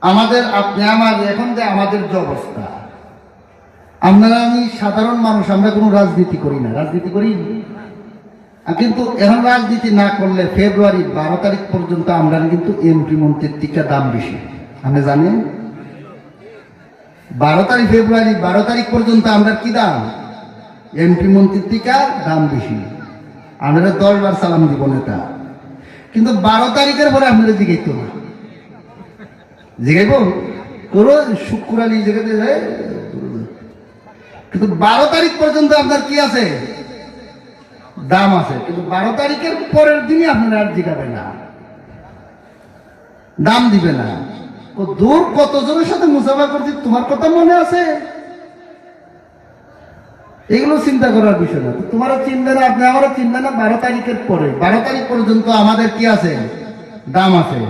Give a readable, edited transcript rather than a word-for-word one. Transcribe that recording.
আমাদের আপনি আমার এখন যে আমাদের যে অবস্থা, আপনারা আমি সাধারণ মানুষ, আমরা কোনো রাজনীতি করি না, রাজনীতি করি কিন্তু এখন রাজনীতি না করলে ফেব্রুয়ারি 12 তারিখ পর্যন্ত আমরা কিন্তু এমপি মন্ত্রীর টিকা দাম বেশি। আপনি জানেন 12 তারিখ ফেব্রুয়ারি 12 তারিখ পর্যন্ত আমরা কি দাম, এমপি মন্ত্রীর টিকা দাম বেশি। আমরা 10 বার সালাম দিব নেতা, কিন্তু 12 তারিখের পরে আপনারা জিগাইতো না, জিগাইব করো শুক্রানি জিগাতে যায়, কিন্তু 12 তারিখ পর্যন্ত আপনার কি আছে, দাম আছে। কিন্তু 12 তারিখের পরের দিনই আপনারা আর জিগাবে না, দাম দিবে না। দূর কতজনের সাথে মুসাফা করছি তোমার কথা মনে আছে, এগুলো চিন্তা করার বিষয় না। তোমারও চিনবে না, আপনি আমারও চিনবে না। 12 তারিখের পরে 12 তারিখ পর্যন্ত আমাদের কি আছে, দাম আছে।